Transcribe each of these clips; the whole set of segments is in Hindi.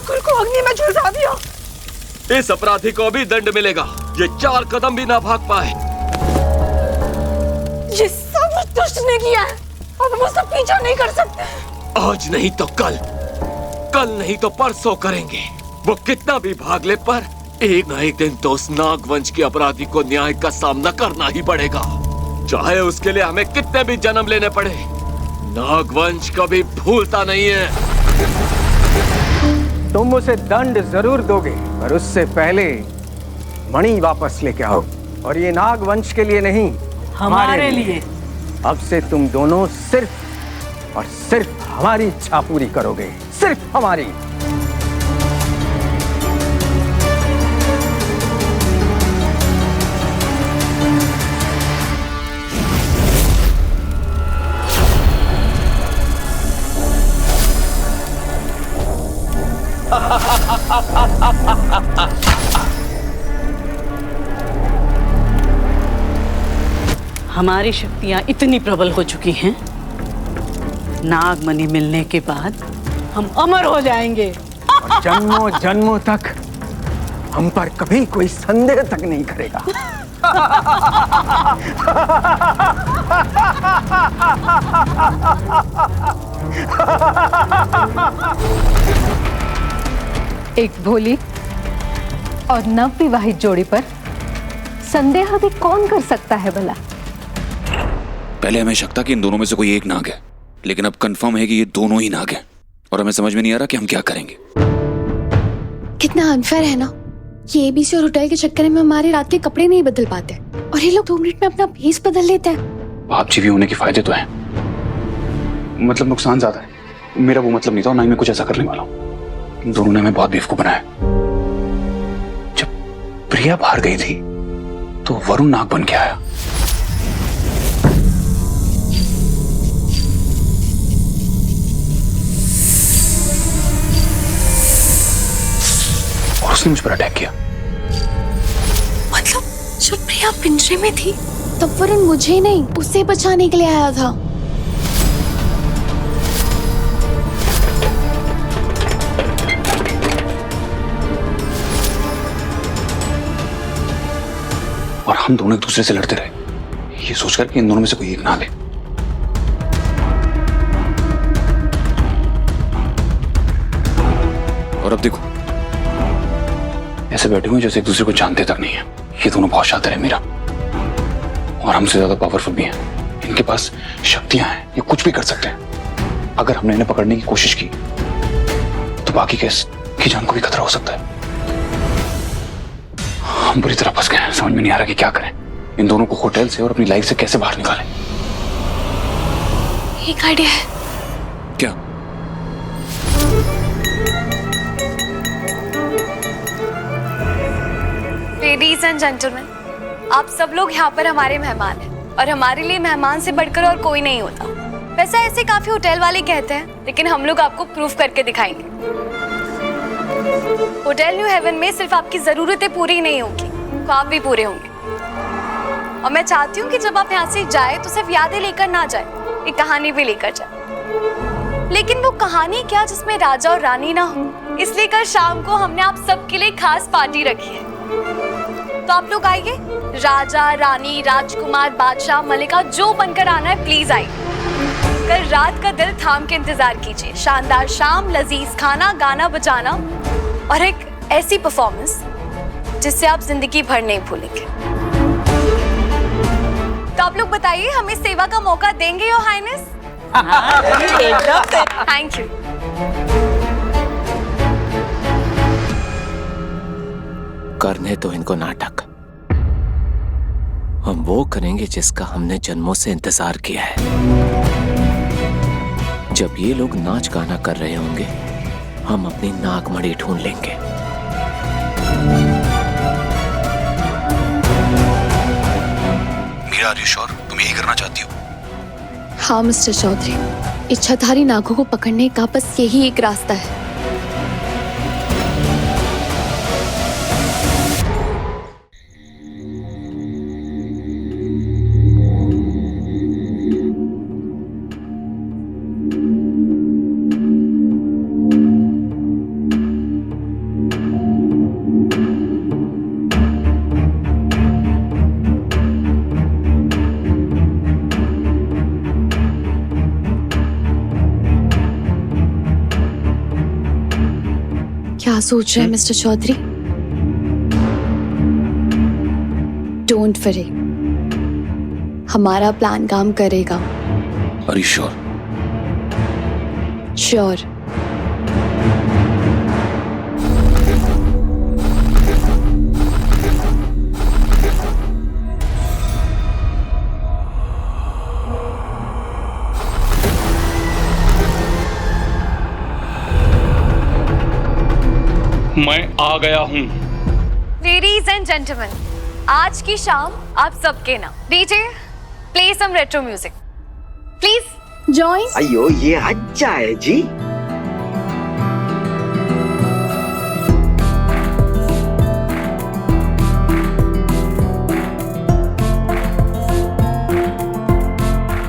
कुल को अग्नि में झुलसा दिया। इस अपराधी को भी दंड मिलेगा। ये 4 कदम भी ना भाग पाए। ये सब उस दुष्ट ने किया है, अब हम उसका पीछा नहीं कर सकते। आज नहीं तो कल, कल नहीं तो परसों करेंगे। वो कितना भी भाग ले, पर एक ना एक दिन तो उस नागवंश के अपराधी को न्याय का सामना करना ही पड़ेगा, चाहे उसके लिए हमें कितने भी जन्म लेने पड़े। नागवंश कभी भूलता नहीं है। तुम उसे दंड जरूर दोगे, पर उससे पहले मणि वापस लेके आओ। और ये नागवंश के लिए नहीं, हमारे लिए। अब से तुम दोनों सिर्फ और सिर्फ हमारी इच्छा पूरी करोगे, सिर्फ हमारी। हमारी शक्तियां इतनी प्रबल हो चुकी हैं, नागमणि मिलने के बाद हम अमर हो जाएंगे। और जन्मों जन्मों तक हम पर कभी कोई संदेह तक नहीं करेगा। एक भोली और नवविवाहित जोड़ी पर संदेह भी कौन कर सकता है भला? पहले हमें शक था कि इन दोनों में से कोई एक नाग है, लेकिन अब कंफर्म है कि ये दोनों ही नाग हैं। और हमें समझ में नहीं आ रहा कि हम क्या करेंगे। कितना अनफेयर है ना, ये एबीसी और होटल के चक्कर में हमारे रात के कपड़े नहीं बदल पाते और ये लोग 2 मिनट में अपना भेस बदल लेते हैं। आप जीवी होने के फायदे तो हैं, मतलब नुकसान ज्यादा है। मेरा वो मतलब नहीं था, ना ही मैं कुछ ऐसा करने वाला हूँ। इन दोनों ने हमें बहुत बेवकूफ बनाया। जब प्रिया बाहर गई थी तो वरुण नाग बन के आया। और उसने मुझ पर अटैक किया। मतलब जब प्रिया पिंजरे में थी तब वरुण मुझे नहीं, उसे बचाने के लिए आया था। और हम दोनों एक दूसरे से लड़ते रहे, ये सोचकर कि इन दोनों में से कोई एक नाग है। और अब देखो, ऐसे बैठे हुए जैसे एक दूसरे को जानते तक नहीं है। ये दोनों बहुत शातिर है मीरा, और हमसे ज्यादा पावरफुल भी हैं। इनके पास शक्तियां हैं, ये कुछ भी कर सकते हैं। अगर हमने इन्हें पकड़ने की कोशिश की तो बाकी केस की जान को भी खतरा हो सकता है। हम बुरी तरह फंस गए हैं, समझ में नहीं आ रहा कि क्या करें। इन दोनों को होटल से और अपनी लाइफ से कैसे बाहर निकालें। एक आइडिया है। क्या? लेडीज एंड जेंटलमैन, आप सब लोग यहाँ पर हमारे मेहमान हैं और हमारे लिए मेहमान से बढ़कर और कोई नहीं होता। वैसे ऐसे काफी होटल वाले कहते हैं, लेकिन हम लोग आपको प्रूफ करके दिखाएंगे। होटल न्यू हेवन में सिर्फ आपकी जरूरतें पूरी नहीं होंगी, ख्वाब भी पूरे होंगे। और मैं चाहती हूँ कि जब आप यहाँ से जाए तो सिर्फ यादें लेकर ना जाए, एक कहानी भी लेकर जाए। लेकिन वो कहानी क्या जिसमें राजा और रानी ना हो, इसलिए कल शाम को हमने आप सबके लिए खास पार्टी रखी है। तो आप लोग आइए, राजा, रानी, राजकुमार, बादशाह, मलिका, जो बनकर आना है प्लीज आइए। कल रात का दिल थाम के इंतजार कीजिए। शानदार शाम, लजीज खाना, गाना बजाना और एक ऐसी परफॉर्मेंस जिससे आप जिंदगी भर नहीं भूलेंगे। तो आप लोग बताइए, हमें सेवा का मौका देंगे योर हाइनेस? Thank you. करने तो इनको नाटक, हम वो करेंगे जिसका हमने जन्मों से इंतजार किया है। जब ये लोग नाच गाना कर रहे होंगे, हम अपनी नागमणि ढूंढ लेंगे। मीरा, आर यू श्योर तुम यही करना चाहती हो? हाँ मिस्टर चौधरी, इच्छाधारी नागों को पकड़ने का बस यही एक रास्ता है। सोच रहे हैं मिस्टर चौधरी? डोंट वरी, हमारा प्लान काम करेगा। Are you sure? श्योर। मैं आ गया हूँ। लेडीज एंड जेंटलमैन, आज की शाम आप सबके नाम। DJ play some retro music please. Join. अयो ये अच्छा है जी।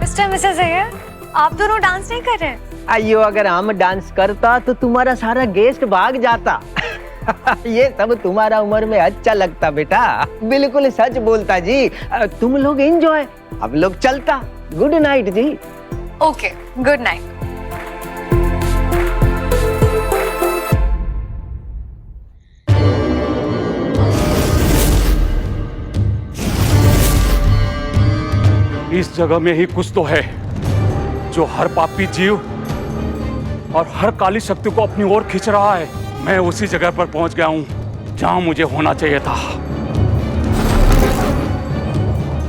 मिस्टर मिसेस अय्यर, आप दोनों डांस नहीं कर रहे हैं? अयो अगर हम डांस करता तो तुम्हारा सारा गेस्ट भाग जाता। ये सब तुम्हारा उम्र में अच्छा लगता बेटा, बिल्कुल सच बोलता जी। तुम लोग एंजॉय, हम लोग चलता। गुड नाइट जी। Okay, good night. इस जगह में ही कुछ तो है जो हर पापी जीव और हर काली शक्ति को अपनी ओर खींच रहा है। मैं उसी जगह पर पहुंच गया हूं जहां मुझे होना चाहिए था।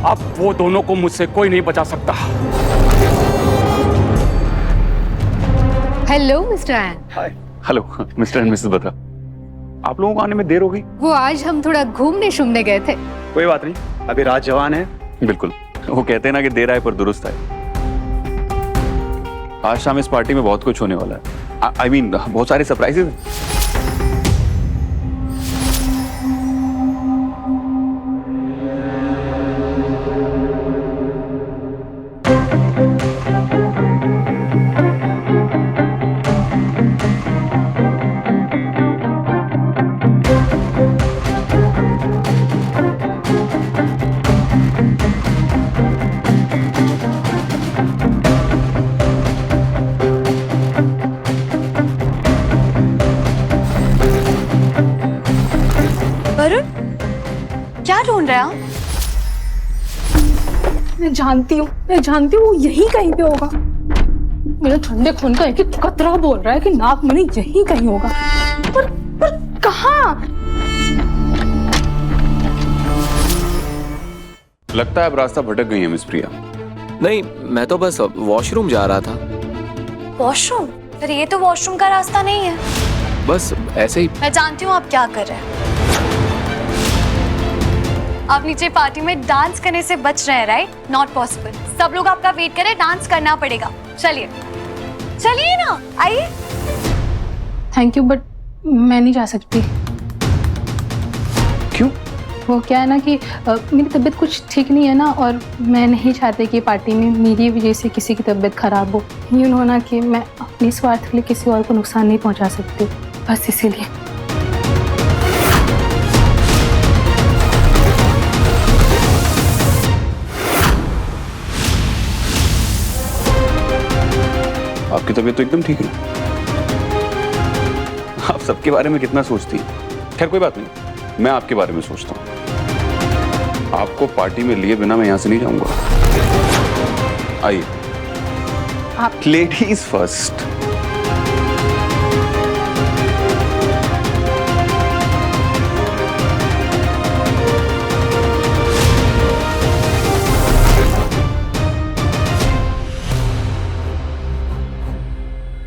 अब वो दोनों को मुझसे कोई नहीं बचा सकता। Hello mister N. Hi. Hello mister and missus Batra, आप लोगों को आने में देर हो गई? वो आज हम थोड़ा घूमने शूमने गए थे। कोई बात नहीं, अभी रात जवान है। बिल्कुल, वो कहते हैं ना कि देर आए पर दुरुस्त आए। आज शाम इस पार्टी में बहुत कुछ होने वाला है। आई मीन बहुत सारे सरप्राइजेज हैं। वरुण, क्या ढूंढ रहे हैं आप? मैं जानती हूँ वो यहीं कहीं पे होगा। मेरे ठंडे खून का एक एक कतरा बोल रहा है कि नागमणि यहीं कहीं होगा। पर कहाँ? लगता है अब रास्ता भटक गई है मिस प्रिया। नहीं, मैं तो बस वॉशरूम जा रहा था। वॉशरूम? पर ये तो वॉशरूम का रास्ता नहीं है। बस ऐसे ही। मैं जानती हूँ आप क्या कर रहे हैं। आप नीचे पार्टी में डांस करने से बच रहे हैं, राइट? Not possible. सब लोग आपका वेट करें, डांस करना पड़ेगा। चलिए चलिए ना, आइए। थैंक यू, बट मैं नहीं जा सकती। क्यों? वो क्या है ना कि मेरी तबीयत कुछ ठीक नहीं है ना, और मैं नहीं चाहती कि पार्टी में मेरी वजह से किसी की तबीयत खराब हो। यूँ हो ना कि मैं अपने स्वार्थ के लिए किसी और को नुकसान नहीं पहुंचा सकती, बस इसीलिए। आपकी तबीयत तो एकदम ठीक है। आप सबके बारे में कितना सोचती हैं। खैर कोई बात नहीं, मैं आपके बारे में सोचता हूँ। आपको पार्टी में लिए बिना मैं यहां से नहीं जाऊंगा। आइए। आप ladies first.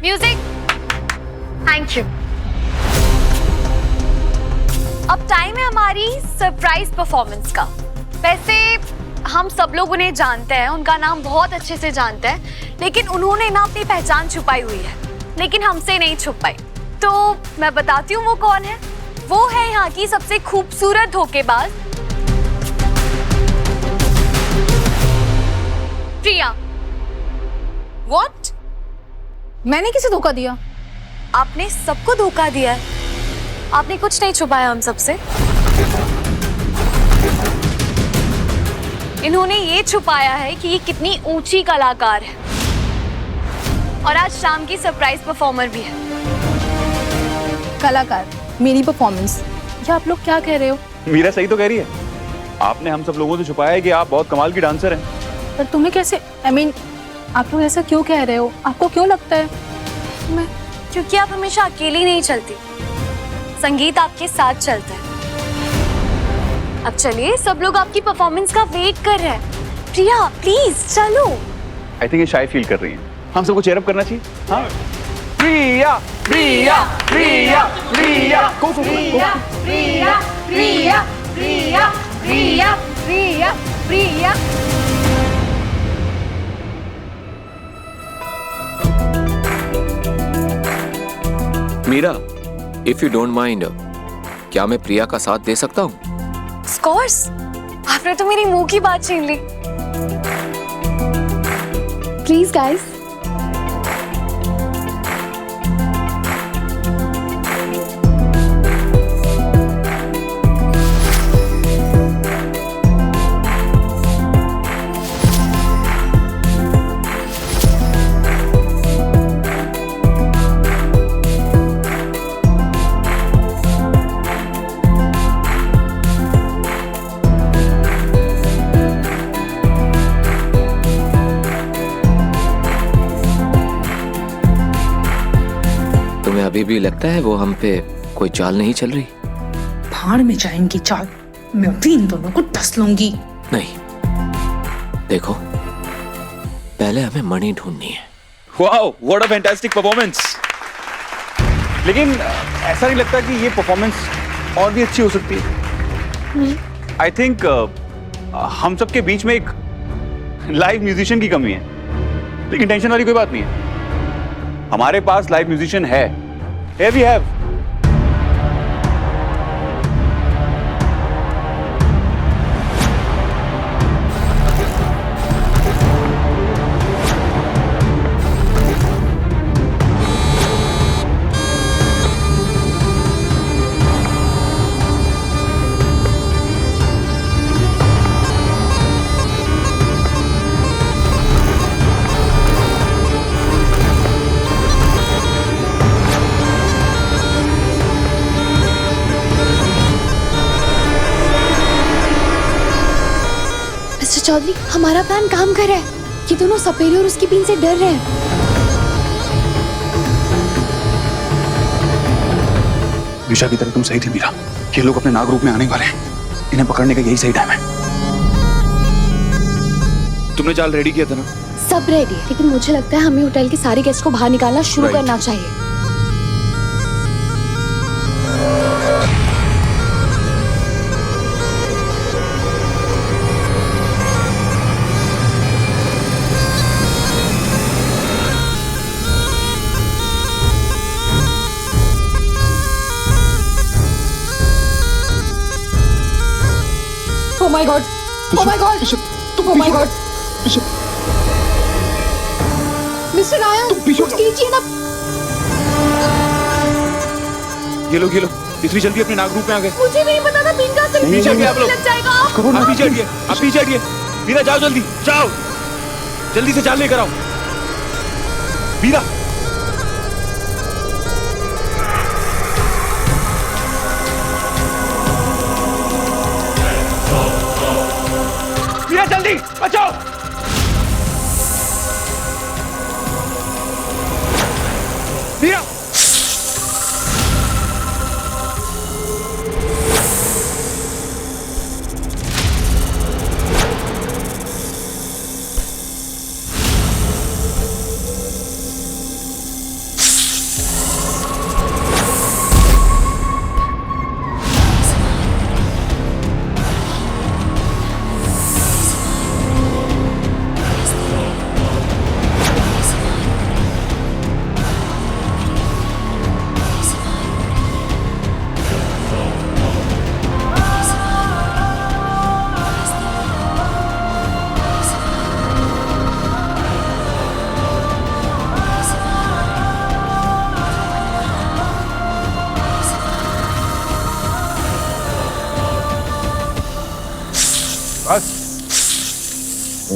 Music. Thank you. अब टाइम है हमारी सरप्राइज परफॉर्मेंस का। वैसे हम सब लोग उन्हें जानते हैं, उनका नाम बहुत अच्छे से जानते हैं, लेकिन उन्होंने ना अपनी पहचान छुपाई हुई है, लेकिन हमसे नहीं छुपाई। तो मैं बताती हूँ वो कौन है। वो है यहाँ की सबसे खूबसूरत धोखेबाज प्रिया। What? मैंने किसे धोखा दिया? आपने सबको धोखा दिया है। आपने कुछ नहीं छुपाया हम सबसे। इन्होंने ये छुपाया है कि ये कितनी ऊंची कलाकार है, और आज शाम की सरप्राइज परफॉर्मर भी है। कलाकार? मेरी परफॉर्मेंस, या आप लोग क्या कह रहे हो? मीरा सही तो कह रही है। आपने हम सब लोगों से छुपाया है कि आप बहुत कमाल की डांसर हैं। पर तुम्हें कैसे, आप लोग ऐसा क्यों कह रहे हो? आपको क्यों लगता है? मैं क्योंकि आप हमेशा अकेली नहीं चलती, संगीत आपके साथ चलता है। अब चलिए, सब लोग आपकी परफॉर्मेंस का वेट कर रहे हैं। प्रिया प्लीज चलो। आई थिंक ये शाय फील कर रही हैं। हम सबको चेयर अप करना चाहिए। हाँ, Priya Priya Priya Priya go go Priya Priya Priya Priya Priya Priya Priya. Meera, if you don't mind, क्या मैं प्रिया का साथ दे सकता हूँ? ऑफ कोर्स, आपने तो मेरी मुंह की बात छीन ली। Please guys. तुम्हें अभी भी लगता है वो हम पे कोई चाल नहीं चल रही? भाड़ में जाएंगी चाल, मैं भी इन दोनों को डस लूंगी। नहीं, देखो, पहले हमें मणि ढूंढनी है। Wow, what a fantastic performance. लेकिन ऐसा नहीं लगता कि ये परफॉर्मेंस और भी अच्छी हो सकती है? आई थिंक हम सबके बीच में एक लाइव म्यूजिशियन की कमी है। लेकिन टेंशन वाली कोई बात नहीं है, हमारे पास लाइव म्यूजिशियन है। Here we have. चौधरी, हमारा प्लान काम कर रहा है। ये दोनों सपेरे और उसकी बीन से डर रहे हैं। दिशा की तरह तुम सही थे मीरा। ये लोग अपने नाग रूप में आने वाले हैं, इन्हें पकड़ने का यही सही टाइम है। तुमने चाल रेडी किया था ना? सब रेडी है, लेकिन मुझे लगता है हमें होटल के सारे गेस्ट को बाहर निकालना शुरू करना चाहिए। Oh my God! Oh my God! Oh my God! Mister Ryan, कुछ कीजिए ना। ये लोग इतनी जल्दी अपने नाग रूप में आ गए। मुझे नहीं पता था बीन का असर पीछे हटिए आप लोग। लग जाएगा। आप पीछे हटिए, आप पीछे हटिए। मीरा जाओ, जल्दी जाओ, जल्दी से चाल लेकर आओ। मीरा, जल्दी बचाओ। मीरा, बस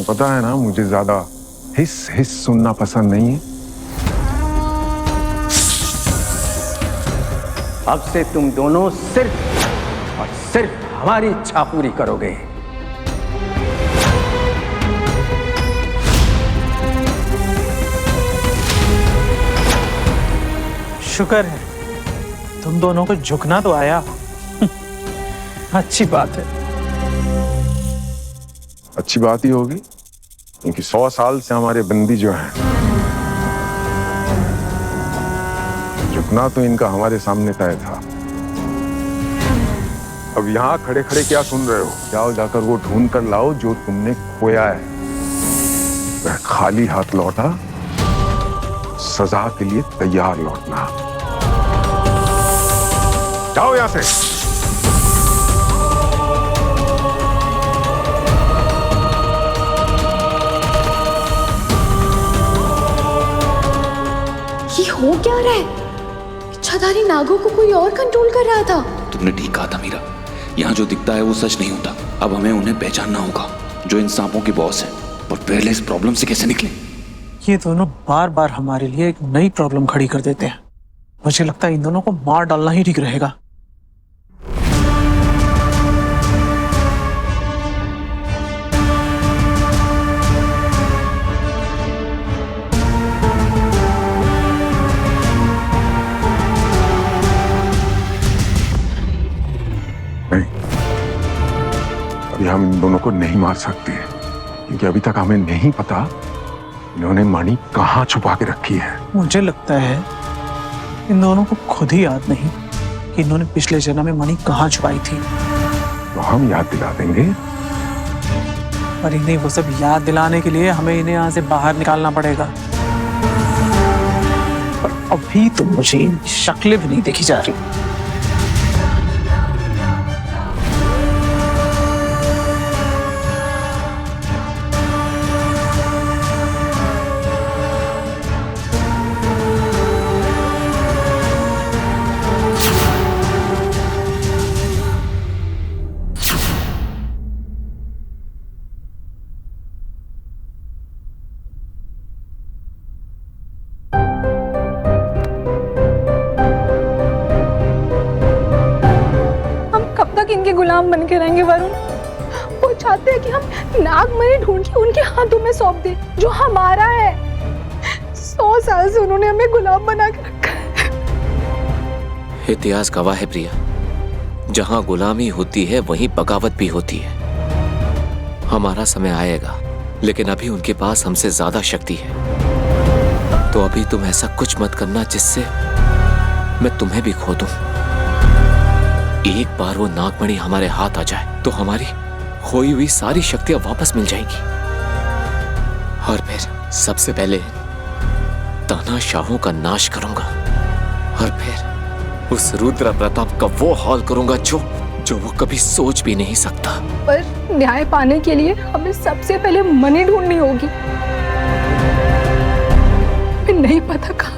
पता है ना, मुझे ज्यादा हिस सुनना पसंद नहीं है। अब से तुम दोनों सिर्फ और सिर्फ हमारी इच्छा पूरी करोगे। शुक्र है तुम दोनों को झुकना तो आया। अच्छी बात है। अच्छी बात ही होगी क्योंकि 100 साल से हमारे बंदी जो हैं, झुकना तो इनका हमारे सामने तय था। अब यहाँ खड़े खड़े क्या सुन रहे हो? जाओ जाकर वो ढूंढ कर लाओ जो तुमने खोया है। वह खाली हाथ लौटा, सजा के लिए तैयार लौटना। जाओ यहां से। ये हो क्या रहा है? इच्छाधारी नागों को कोई और कंट्रोल कर रहा था। तुमने ठीक कहा था मीरा, यहाँ जो दिखता है वो सच नहीं होता। अब हमें उन्हें पहचानना होगा जो इन सांपों के बॉस हैं, और पहले इस प्रॉब्लम से कैसे निकले। ये दोनों बार बार हमारे लिए एक नई प्रॉब्लम खड़ी कर देते हैं। मुझे लगता है इन दोनों को मार डालना ही ठीक रहेगा। अभी हम इन दोनों को नहीं मार सकते क्योंकि अभी तक हमें नहीं पता इन्होंने मणि कहाँ छुपा के रखी है। मुझे लगता है इन दोनों को खुद ही याद नहीं कि इन्होंने पिछले जन्म में मणि कहाँ छुपाई थी। तो हम याद दिला देंगे। पर इन्हें वो सब याद दिलाने के लिए हमें इन्हें यहाँ से बाहर निकालना पड़ेगा। पर अभी तो मुझे इनकी शक्लें भी नहीं देखी जा रही। इनके गुलाम बन के रहेंगे वरुण? वो चाहते हैं कि हम नागमणि ढूंढ के उनके हाथों में सौंप दें जो हमारा है। 100 साल से उन्होंने हमें गुलाम बना के रखा है। इतिहास गवाह है प्रिया, जहां गुलामी होती है वहीं बगावत भी होती है। हमारा समय आएगा, लेकिन अभी उनके पास हमसे ज्यादा शक्ति है। तो अभी तुम ऐसा कुछ मत करना जिससे मैं तुम्हें भी खो दूं। एक बार वो नागमणि हमारे हाथ आ जाए तो हमारी खोई हुई सारी शक्तियां वापस मिल जाएंगी, और फिर सबसे पहले तानाशाहों का नाश करूंगा, और फिर उस रुद्र प्रताप का वो हाल करूंगा जो वो कभी सोच भी नहीं सकता। पर न्याय पाने के लिए हमें सबसे पहले मणि ढूंढनी होगी। नहीं पता कहाँ